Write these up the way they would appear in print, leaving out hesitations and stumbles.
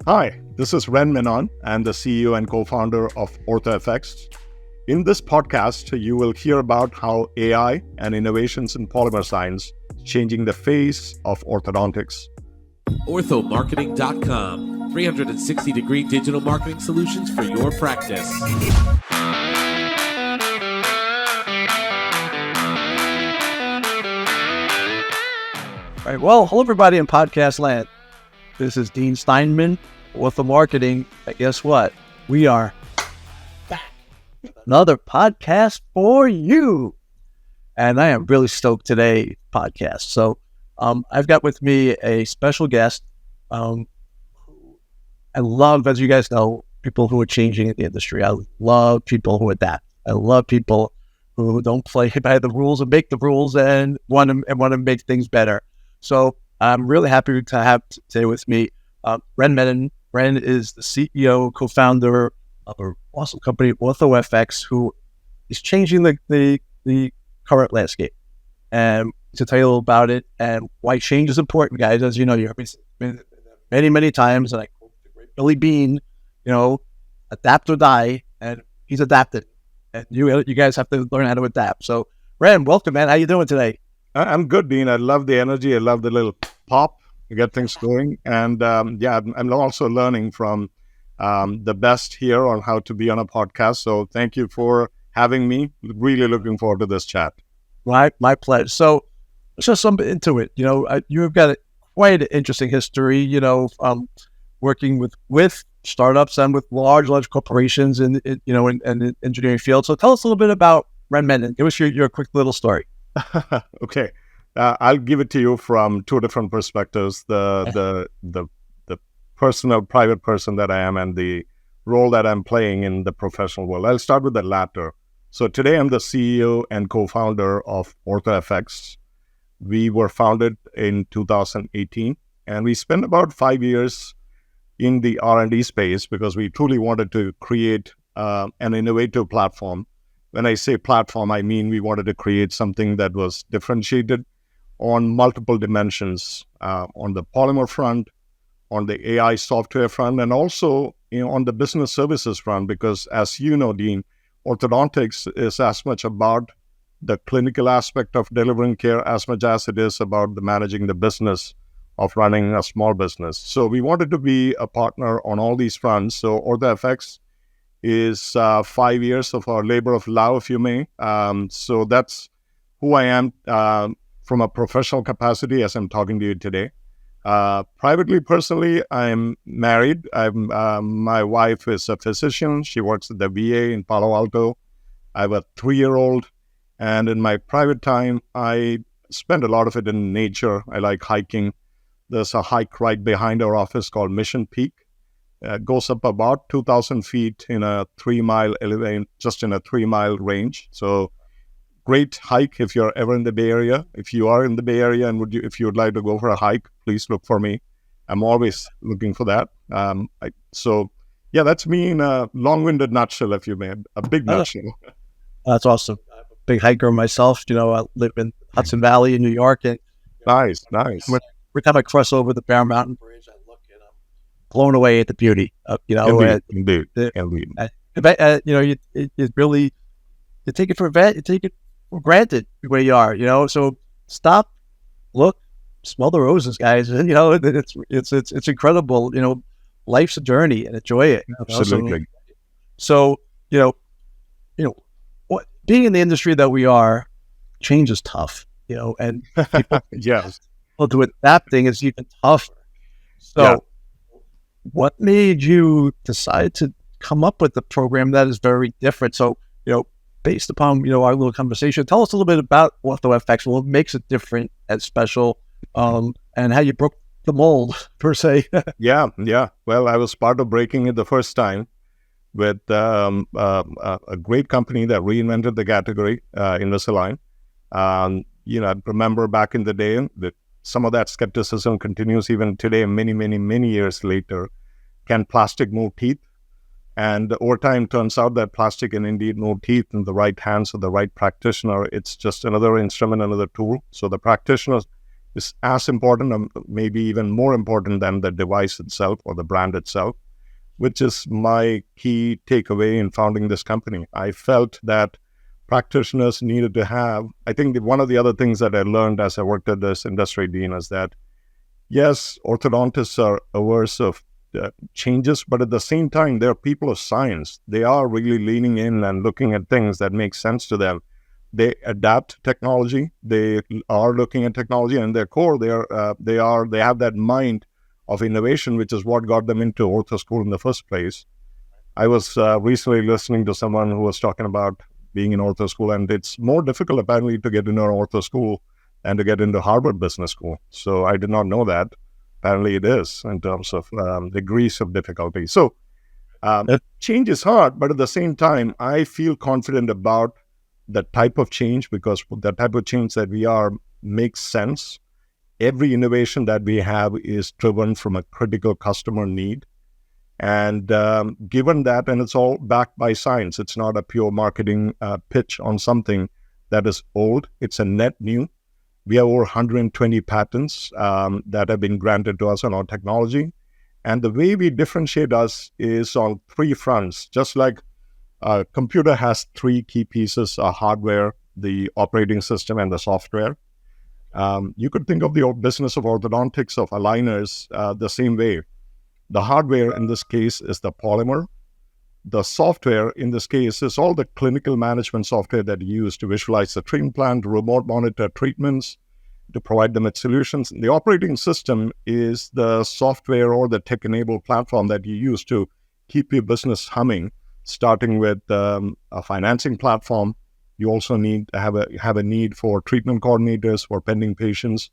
Hi, this is Ren Menon. I'm the CEO and co-founder of OrthoFX. In this podcast, you will hear about how AI and innovations in polymer science changing the face of orthodontics. OrthoMarketing.com, 360-degree digital marketing solutions for your practice. All right, well, hello everybody in podcast land. This is Dean Steinman, Ortho Marketing. And guess what? We are back with another podcast for you. And I am really stoked today podcast. So I've got with me a special guest. I love, as you guys know, people who are changing in the industry. I love people who adapt. I love people who don't play by the rules and make the rules and want to make things better. So I'm really happy to have today with me Ren Menon. Ren is the CEO, co-founder of an awesome company, OrthoFX, who is changing the current landscape. And to tell you a little about it and why change is important, guys. As you know, you heard me many, many times, and I quote the great Billy Bean, adapt or die, and he's adapted. And you guys have to learn how to adapt. So, Ren, welcome, man. How you doing today? I'm good, Dean. I love the energy. I love the little pop to get things going. And I'm also learning from the best here on how to be on a podcast. So thank you for having me. Really looking forward to this chat. My pleasure. So let's just jump into it. You've got quite an interesting history, working with startups and with large corporations in the engineering field. So tell us a little bit about Ren Menon. Give us your quick little story. Okay, I'll give it to you from two different perspectives: the personal, private person that I am, and the role that I'm playing in the professional world. I'll start with the latter. So today, I'm the CEO and co-founder of OrthoFX. We were founded in 2018, and we spent about 5 years in the R&D space because we truly wanted to create an innovative platform. When I say platform, I mean we wanted to create something that was differentiated on multiple dimensions, on the polymer front, on the AI software front, and also on the business services front, because as you know, Dean, orthodontics is as much about the clinical aspect of delivering care as much as it is about the managing the business of running a small business. So we wanted to be a partner on all these fronts. So OrthoFX is 5 years of our labor of love, if you may. So that's who I am from a professional capacity as I'm talking to you today. Privately, personally, I'm married. My wife is a physician. She works at the VA in Palo Alto. I have a 3-year-old. And in my private time, I spend a lot of it in nature. I like hiking. There's a hike right behind our office called Mission Peak. Goes up about 2,000 feet in a 3-mile elevation, just in a 3-mile range. So great hike if you're ever in the Bay Area. If you are in the Bay Area and if you would like to go for a hike, please look for me. I'm always looking for that. That's me in a long-winded nutshell, if you may, a big nutshell. That's awesome. I'm a big hiker myself. I live in Hudson Valley in New York. And Nice. Every time I cross over the Bear Mountain Bridge, I look and I'm blown away at the beauty. Indeed. You really take it for granted where you are. So stop, look, smell the roses, guys. And it's incredible. Life's a journey, and enjoy it. Absolutely. So being in the industry that we are, change is tough. And people, Yes. Well, to adapting is even tougher. So what made you decide to come up with a program that is very different? So, based upon, our little conversation, tell us a little bit about OrthoFX, what makes it different and special, and how you broke the mold, per se. Yeah. Well, I was part of breaking it the first time with a great company that reinvented the category, Invisalign. I remember back in the day that some of that skepticism continues even today, many, many, many years later. Can plastic move teeth? And over time, turns out that plastic can indeed move teeth in the right hands of the right practitioner. It's just another instrument, another tool. So the practitioner is as important, maybe even more important than the device itself or the brand itself, which is my key takeaway in founding this company. I felt that practitioners needed to have, I think one of the other things that I learned as I worked at this industry, Dean, is that, yes, orthodontists are averse of changes, but at the same time, they're people of science. They are really leaning in and looking at things that make sense to them. They adapt technology. They are looking at technology, and their core, they have that mind of innovation, which is what got them into ortho school in the first place. I was recently listening to someone who was talking about being in ortho school, and it's more difficult apparently to get into an ortho school and to get into Harvard Business School. So I did not know that. Apparently it is in terms of degrees of difficulty. So change is hard, but at the same time, I feel confident about the type of change, because the type of change that we are makes sense. Every innovation that we have is driven from a critical customer need. And given that, and it's all backed by science, it's not a pure marketing pitch on something that is old. It's a net new. We have over 120 patents that have been granted to us on our technology. And the way we differentiate us is on three fronts. Just like a computer has three key pieces, hardware, the operating system, and the software. You could think of the business of orthodontics, of aligners, the same way. The hardware in this case is the polymer. The software in this case is all the clinical management software that you use to visualize the treatment plan, to remote monitor treatments, to provide them with solutions. The operating system is the software or the tech-enabled platform that you use to keep your business humming, starting with a financing platform. You also need to have a need for treatment coordinators for pending patients.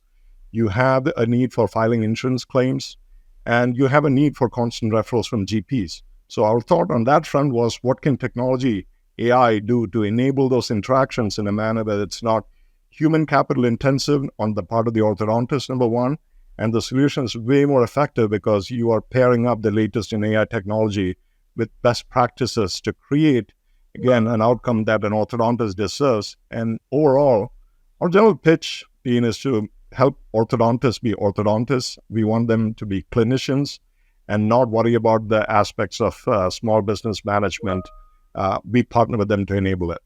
You have a need for filing insurance claims, and you have a need for constant referrals from GPs. So our thought on that front was, what can technology, AI, do to enable those interactions in a manner that it's not human capital intensive on the part of the orthodontist, number one, and the solution is way more effective because you are pairing up the latest in AI technology with best practices to create, again, an outcome that an orthodontist deserves. And overall, our general pitch, Dean, is to help orthodontists be orthodontists. We want them to be clinicians and not worry about the aspects of small business management. We partner with them to enable it.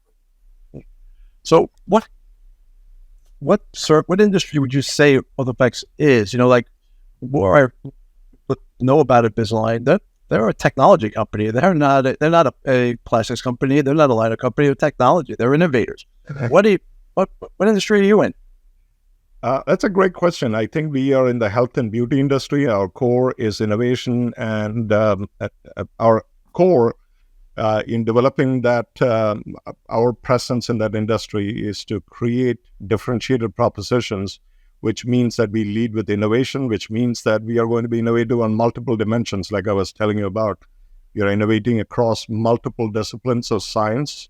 So what industry would you say OrthoFX is? What I know about Invisalign, they're a technology company. They're not a plastics company. They're not a liner company. They're technology. They're innovators. What industry are you in? That's a great question. I think we are in the health and beauty industry. Our core is innovation, and our core in developing that, our presence in that industry is to create differentiated propositions, which means that we lead with innovation, which means that we are going to be innovative on multiple dimensions, like I was telling you about. We are innovating across multiple disciplines of science,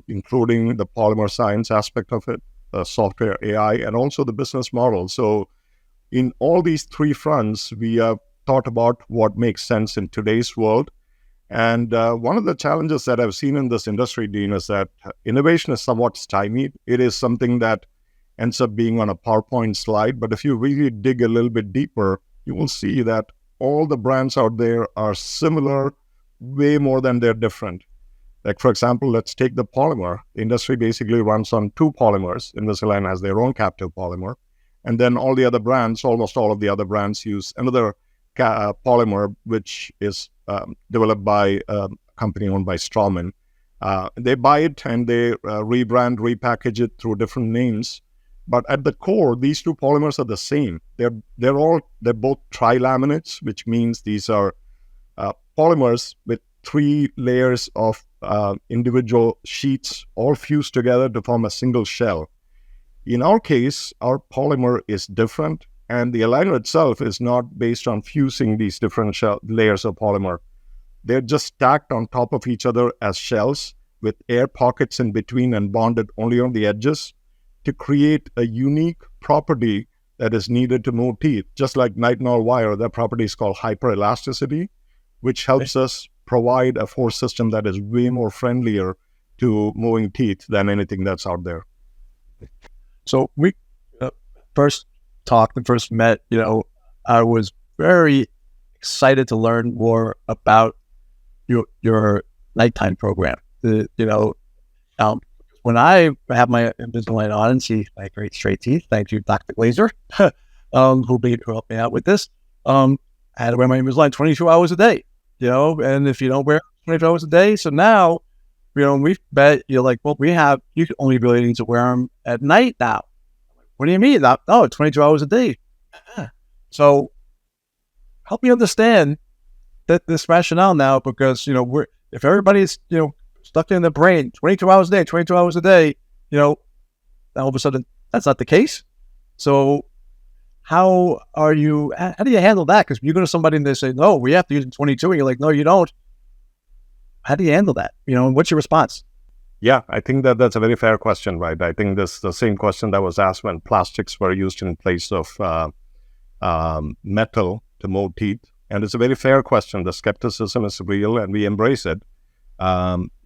including the polymer science aspect of it, software, AI, and also the business model. So in all these three fronts, we have thought about what makes sense in today's world. And one of the challenges that I've seen in this industry, Dean, is that innovation is somewhat stymied. It is something that ends up being on a PowerPoint slide. But if you really dig a little bit deeper, you will see that all the brands out there are similar way more than they're different. Like, for example, let's take the polymer. The industry basically runs on two polymers. Invisalign has their own captive polymer. And then all the other brands, almost all of the other brands, use another polymer, which is developed by a company owned by Steinman. They buy it and they rebrand, repackage it through different names. But at the core, these two polymers are the same. They're both trilaminates, which means these are polymers with three layers of individual sheets all fused together to form a single shell. In our case, our polymer is different, and the aligner itself is not based on fusing these different layers of polymer. They're just stacked on top of each other as shells with air pockets in between and bonded only on the edges to create a unique property that is needed to move teeth. Just like nitinol wire, that property is called hyperelasticity, which helps us provide a force system that is way more friendlier to moving teeth than anything that's out there. So we first talked and first met, I was very excited to learn more about your nighttime program. When I have my Invisalign on and see my great straight teeth, thank you, Dr. Glazer, who helped me out with this. I had to wear my Invisalign 22 hours a day, and if you don't wear 22 hours a day, so now, we've bet you can only really need to wear them at night now. What do you mean? No, 22 hours a day. So help me understand this rationale now, because, if everybody's, stuck in the brain 22 hours a day, now all of a sudden that's not the case. So how do you handle that? Because you go to somebody and they say, no, we have to use 22. And you're like, no, you don't. How do you handle that? What's your response? Yeah, I think that's a very fair question, right? I think this is the same question that was asked when plastics were used in place of metal to mold teeth. And it's a very fair question. The skepticism is real and we embrace it.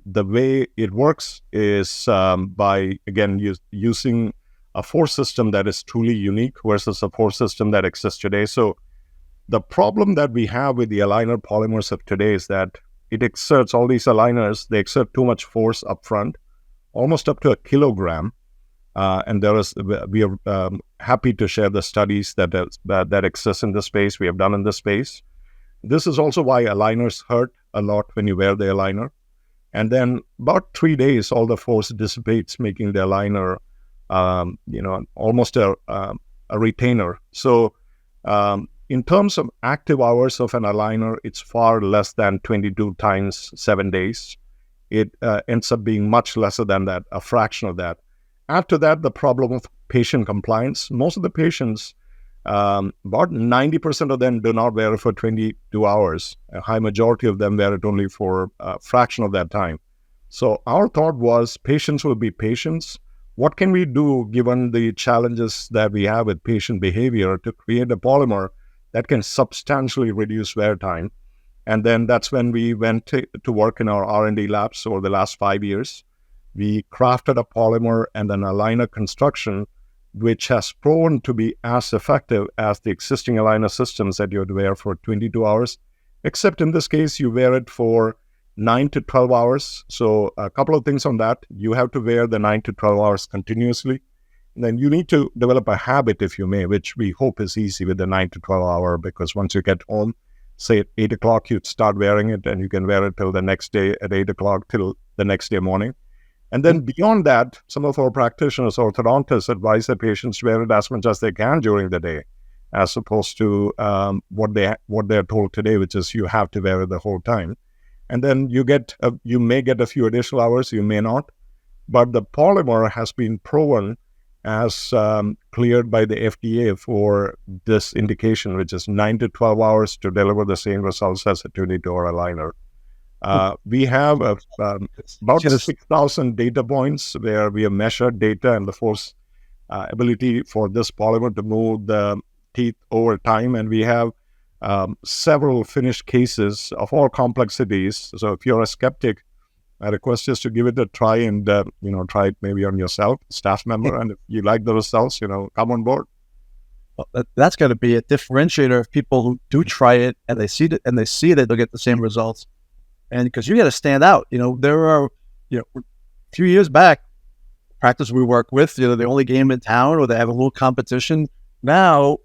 The way it works is by, again, using a force system that is truly unique versus a force system that exists today. So the problem that we have with the aligner polymers of today is that it exerts, all these aligners, they exert too much force up front, almost up to 1 kilogram. And we are happy to share the studies that exist in this space, we have done in this space. This is also why aligners hurt a lot when you wear the aligner. And then about 3 days, all the force dissipates, making the aligner, almost a retainer. So in terms of active hours of an aligner, it's far less than 22 times 7 days. It ends up being much lesser than that, a fraction of that. After that, the problem of patient compliance. Most of the patients, about 90% of them do not wear it for 22 hours. A high majority of them wear it only for a fraction of that time. So our thought was patients will be patients. What can we do given the challenges that we have with patient behavior to create a polymer that can substantially reduce wear time? And then that's when we went to work in our R&D labs over the last 5 years. We crafted a polymer and an aligner construction which has proven to be as effective as the existing aligner systems that you would wear for 22 hours, except in this case, you wear it for 9 to 12 hours. So a couple of things on that. You have to wear the 9 to 12 hours continuously. And then you need to develop a habit, if you may, which we hope is easy with the 9 to 12 hour, because once you get home, say at 8 o'clock, you'd start wearing it and you can wear it till the next day at 8 o'clock till the next day morning. And then beyond that, some of our practitioners, orthodontists, advise their patients to wear it as much as they can during the day, as opposed to what they're told today, which is you have to wear it the whole time. And then you may get a few additional hours, you may not. But the polymer has been proven as cleared by the FDA for this indication, which is 9 to 12 hours to deliver the same results as a 22-hour aligner. We have about 6,000 data points where we have measured data and the force ability for this polymer to move the teeth over time. And we have several finished cases of all complexities. So if you're a skeptic, I request you to give it a try and, try it maybe on yourself, staff member. And if you like the results, come on board. Well, that's going to be a differentiator of people who do try it and they see that they'll get the same results. And because you got to stand out, there are, a few years back, practice we work with, the only game in town or they have a little competition. Now,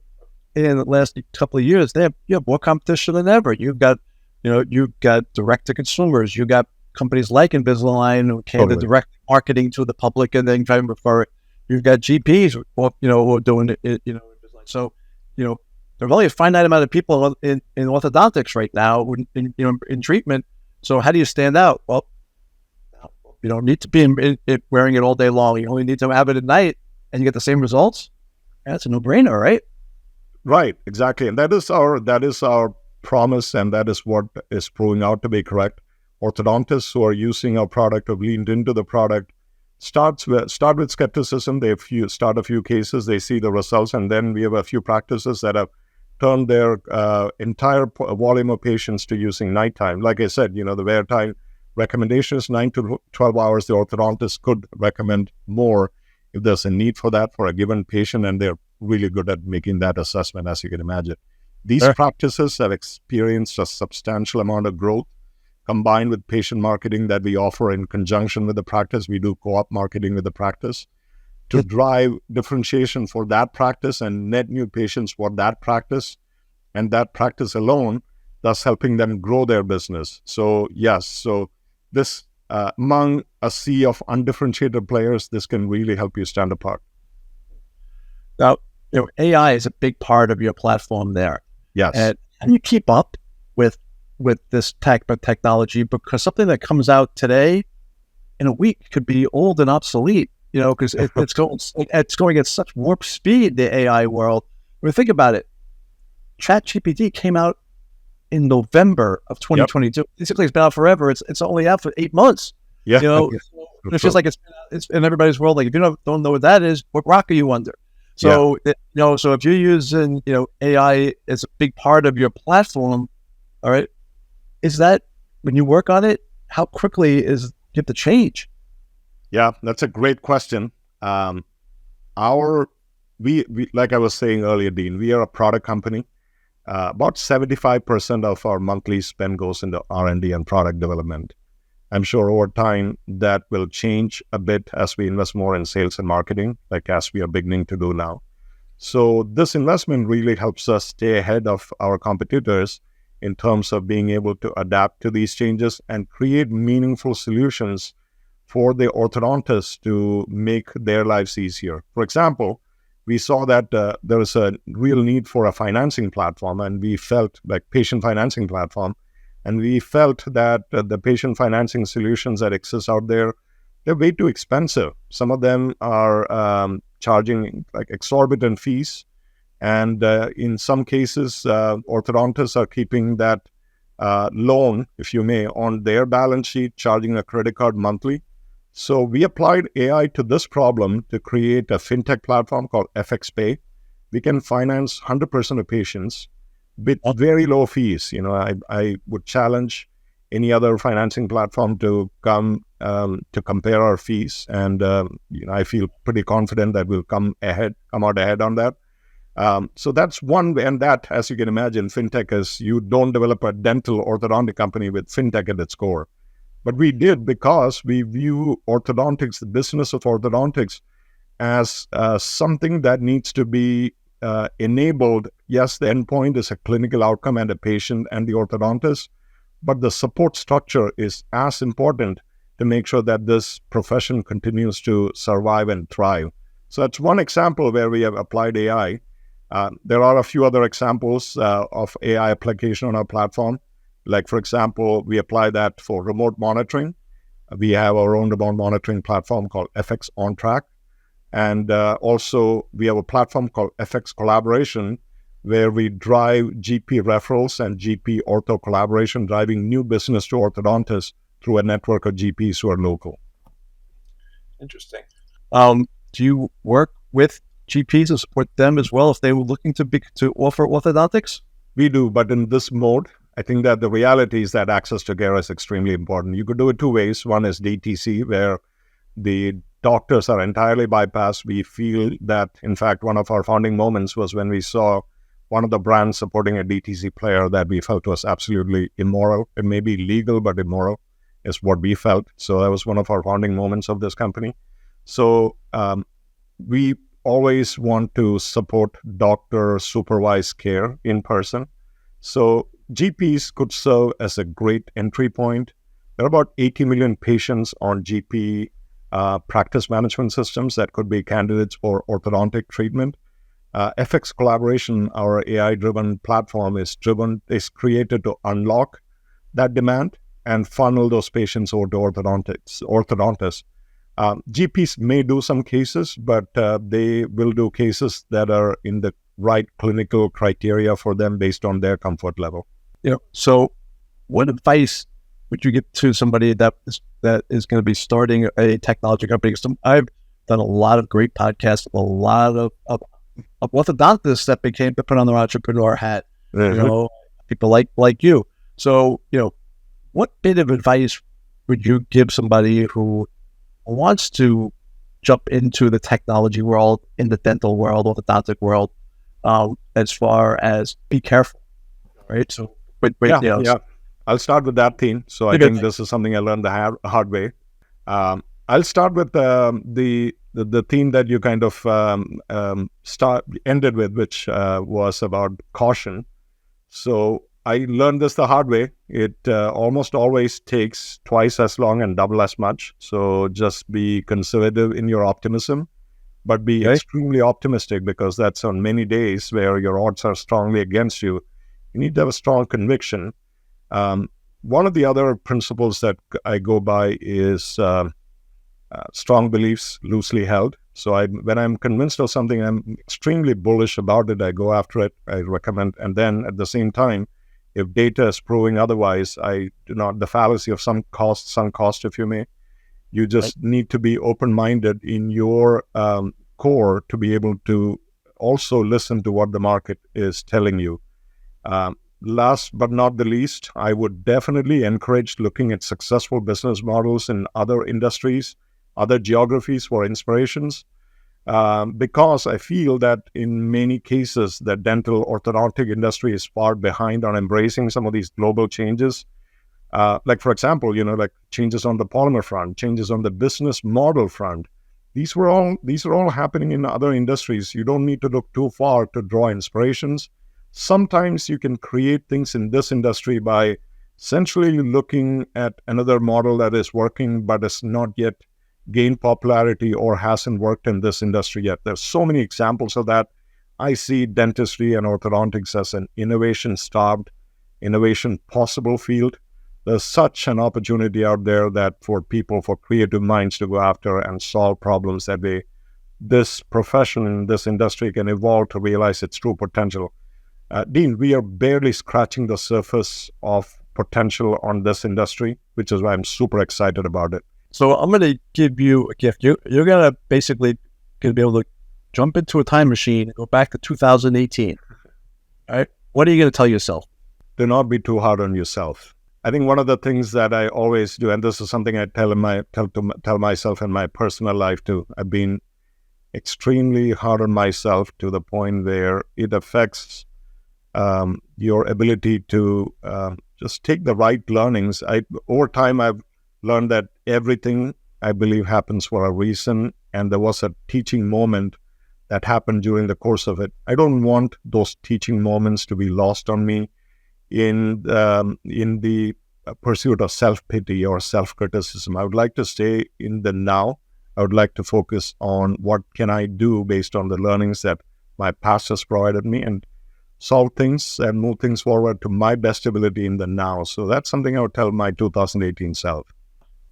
in the last couple of years, you have more competition than ever. You've got direct to consumers. You've got companies like Invisalign who can the direct marketing to the public and then try and refer it. You've got GPs who are doing it, Invisalign. So, there's only a finite amount of people in orthodontics right now in treatment. So how do you stand out? Well, you don't need to be wearing it all day long. You only need to have it at night and you get the same results. That's a no-brainer, right? Right, exactly. And that is our promise, and that is what is proving out to be correct. Orthodontists who are using our product, have leaned into the product, start with skepticism. They start a few cases, they see the results, and then we have a few practices that have turned their entire volume of patients to using nighttime. Like I said, the wear time recommendation is 9 to 12 hours. The orthodontist could recommend more if there's a need for that for a given patient and their really good at making that assessment, as you can imagine. These Sure. practices have experienced a substantial amount of growth combined with patient marketing that we offer in conjunction with the practice. We do co-op marketing with the practice to drive differentiation for that practice and net new patients for that practice and that practice alone, thus helping them grow their business. So yes, so this among a sea of undifferentiated players, this can really help you stand apart. Now, AI is a big part of your platform there. Yes. And how do you keep up with this technology? Because something that comes out today in a week could be old and obsolete, because it's going at such warp speed, the AI world. I mean, think about it. ChatGPT came out in November of 2022. Yep. Basically, it's been out forever. It's only out for 8 months. Yeah. It feels like it's in everybody's world. Like, if you don't know what that is, what rock are you under? So, so if you're using, AI as a big part of your platform, all right, is that when you work on it, how quickly is you have to change? Yeah, that's a great question. We like I was saying earlier, Dean, we are a product company. About 75% of our monthly spend goes into R&D and product development. I'm sure over time that will change a bit as we invest more in sales and marketing, like as we are beginning to do now. So this investment really helps us stay ahead of our competitors in terms of being able to adapt to these changes and create meaningful solutions for the orthodontists to make their lives easier. For example, we saw that there was a real need for a financing platform, and we felt like patient financing platform. And we felt that the patient financing solutions that exist out there, they're way too expensive. Some of them are charging like exorbitant fees. And in some cases, orthodontists are keeping that loan, if you may, on their balance sheet, charging a credit card monthly. So we applied AI to this problem to create a fintech platform called FX Pay. We can finance 100% of patients with very low fees. I would challenge any other financing platform to come to compare our fees, and I feel pretty confident that we'll come out ahead on that. So that's one way, and that, as you can imagine, fintech is, you don't develop a dental orthodontic company with fintech at its core. But we did because we view orthodontics, the business of orthodontics, as something that needs to be enabled. Yes, the endpoint is a clinical outcome and a patient and the orthodontist, but the support structure is as important to make sure that this profession continues to survive and thrive. So that's one example where we have applied AI. There are a few other examples of AI application on our platform. Like, for example, we apply that for remote monitoring. We have our own remote monitoring platform called FX On Track. And also, we have a platform called FX Collaboration, where we drive GP referrals and GP ortho collaboration, driving new business to orthodontists through a network of GPs who are local. Interesting. Do you work with GPs and support them as well if they were looking to offer orthodontics? We do, but in this mode, I think that the reality is that access to care is extremely important. You could do it two ways. One is DTC, where the doctors are entirely bypassed. We feel that, in fact, one of our founding moments was when we saw one of the brands supporting a DTC player that we felt was absolutely immoral. It may be legal, but immoral is what we felt. So that was one of our founding moments of this company. So we always want to support doctor supervised care in person. So GPs could serve as a great entry point. There are about 80 million patients on GP practice management systems that could be candidates for orthodontic treatment. FX Collaboration, our AI-driven platform, is created to unlock that demand and funnel those patients over to orthodontists. GPs may do some cases, but they will do cases that are in the right clinical criteria for them based on their comfort level. So what advice would you give to somebody that is going to be starting a technology company? I've done a lot of great podcasts, a lot of orthodontists that put on their entrepreneur hat. Mm-hmm. People like you. So, what bit of advice would you give somebody who wants to jump into the technology world, in the dental world, orthodontic world, as far as be careful, right? So, Yeah. I'll start with that theme. So I think this is something I learned the hard way. I'll start with the theme that you kind of ended with, which was about caution. So I learned this the hard way. It almost always takes twice as long and double as much. So just be conservative in your optimism, but be extremely optimistic, because that's on many days where your odds are strongly against you. You need to have a strong conviction. One of the other principles that I go by is strong beliefs, loosely held. So when I'm convinced of something, I'm extremely bullish about it. I go after it. I recommend. And then at the same time, if data is proving otherwise, I do not, the fallacy of some cost, if you may, you just need to be open-minded in your core to be able to also listen to what the market is telling you. Last but not the least, I would definitely encourage looking at successful business models in other industries, other geographies for inspirations, because I feel that in many cases, the dental orthodontic industry is far behind on embracing some of these global changes. Like, for example, like changes on the polymer front, changes on the business model front. These are all happening in other industries. You don't need to look too far to draw inspirations. Sometimes you can create things in this industry by essentially looking at another model that is working but has not yet gained popularity or hasn't worked in this industry yet. There's so many examples of that. I see dentistry and orthodontics as an innovation-starved, innovation-possible field. There's such an opportunity out there that for people, for creative minds to go after and solve problems that this profession in this industry can evolve to realize its true potential. Dean, we are barely scratching the surface of potential on this industry, which is why I'm super excited about it. So I'm going to give you a gift. You're going to basically be able to jump into a time machine and go back to 2018. All right. What are you going to tell yourself? Do not be too hard on yourself. I think one of the things that I always do, and this is something I tell myself in my personal life too, I've been extremely hard on myself to the point where it affects your ability to just take the right learnings. Over time, I've learned that everything, I believe, happens for a reason, and there was a teaching moment that happened during the course of it. I don't want those teaching moments to be lost on me in the pursuit of self-pity or self-criticism. I would like to stay in the now. I would like to focus on what can I do based on the learnings that my past has provided me, and solve things and move things forward to my best ability in the now. So that's something I would tell my 2018 self.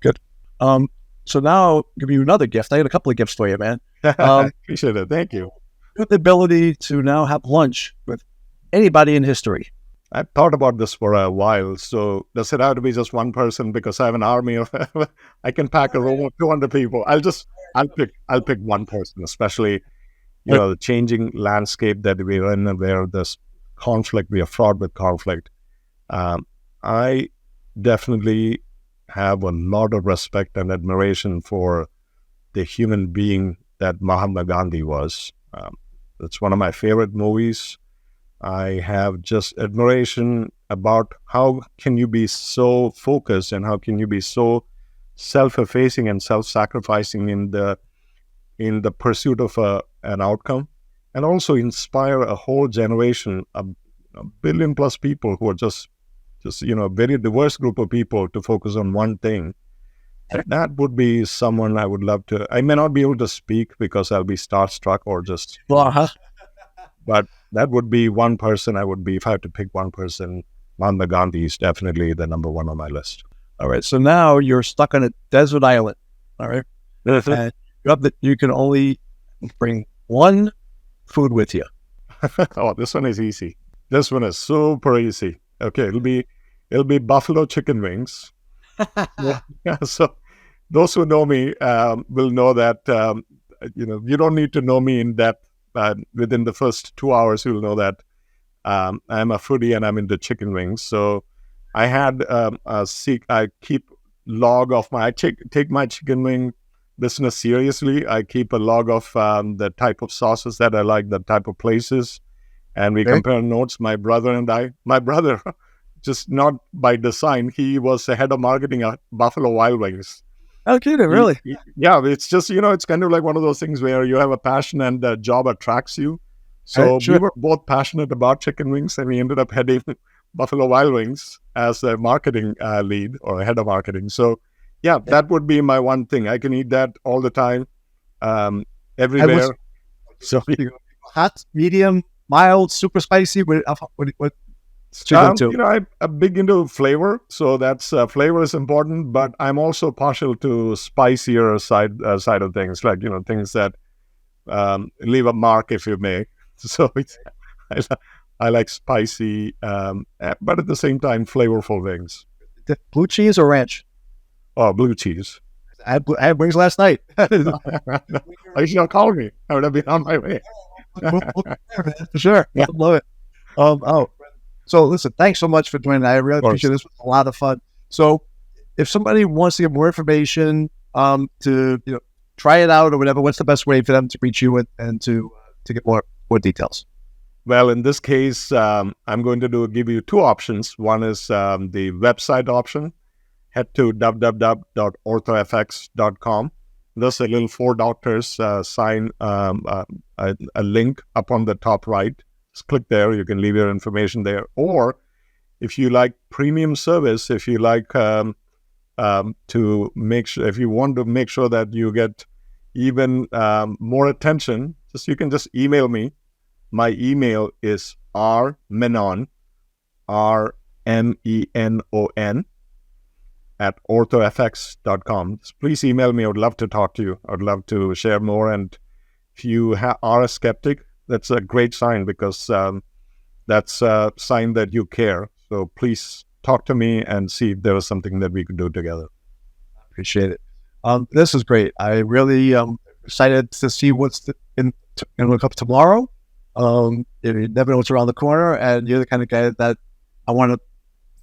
Good. So now I'll give you another gift. I got a couple of gifts for you, man. Appreciate it. Thank you. You have the ability to now have lunch with anybody in history. I've thought about this for a while. So does it have to be just one person? Because I have an army of, I can pack a room of 200 people. I'll pick one person, especially, the changing landscape that we're in, where this conflict, we are fraught with conflict. I definitely have a lot of respect and admiration for the human being that Mahatma Gandhi was. It's one of my favorite movies. I have just admiration about how can you be so focused and how can you be so self-effacing and self-sacrificing in the pursuit of an outcome, and also inspire a whole generation, a billion plus people who are just a very diverse group of people to focus on one thing. That would be someone I would love to. I may not be able to speak because I'll be starstruck or just. But that would be one person I would be, if I had to pick one person. Mahatma Gandhi is definitely the number one on my list. All right. So now you're stuck on a desert island. All right. And you can only bring one food with you. Oh, this one is easy. This one is super easy. Okay, it'll be buffalo chicken wings. Yeah. So those who know me will know that you don't need to know me in depth. Within the first 2 hours, you'll know that I'm a foodie and I'm into chicken wings. So I had I keep log of I take my chicken wing business seriously. I keep a log of the type of sauces that I like, the type of places, and we compare notes. My brother, just not by design, he was the head of marketing at Buffalo Wild Wings. Oh, kidding, really? Yeah, it's just, it's kind of like one of those things where you have a passion and the job attracts you. So we were both passionate about chicken wings, and we ended up heading Buffalo Wild Wings as a marketing lead or head of marketing. So yeah, that would be my one thing. I can eat that all the time, everywhere. Hot, medium, mild, super spicy. What I'm big into flavor, so that's flavor is important. But I'm also partial to spicier side of things, like things that leave a mark, if you may. So I like spicy, but at the same time, flavorful things. Blue cheese or ranch? Oh, blue cheese. I had wings last night. You should have called me. I would have been on my way. For sure. Yeah. I love it. So listen, thanks so much for joining. I really appreciate this. It was a lot of fun. So if somebody wants to get more information, to try it out or whatever, what's the best way for them to reach you and to get more details? Well, in this case, I'm going to give you two options. One is the website option. Head to www.orthofx.com. There's a little 4 doctors sign, a link up on the top right. Just click there. You can leave your information there. Or if you like premium service, if you like if you want to make sure that you get even more attention, you can just email me. My email is rmenon, RMENON, at orthofx.com. Please email me. I would love to talk to you. I would love to share more. And if you are a skeptic, that's a great sign, because that's a sign that you care. So please talk to me and see if there is something that we could do together. Appreciate it. This is great. I really excited to see what's in look up tomorrow. You never know what's around the corner, and you're the kind of guy that I want to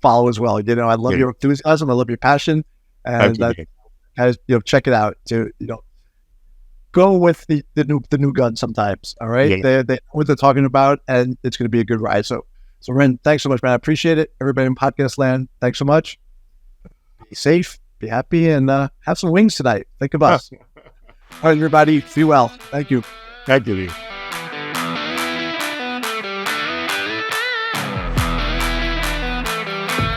follow as well. I love your enthusiasm. I love your passion, and check it out. To go with the new gun sometimes. All right, they know what they're talking about, and it's going to be a good ride. So Ren, thanks so much, man. I appreciate it. Everybody in podcast land, thanks so much. Be safe, be happy, and have some wings tonight. Think of us. All right, everybody, be well. Thank you. Thank you.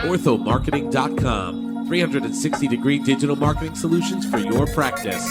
OrthoMarketing.com, 360-degree digital marketing solutions for your practice.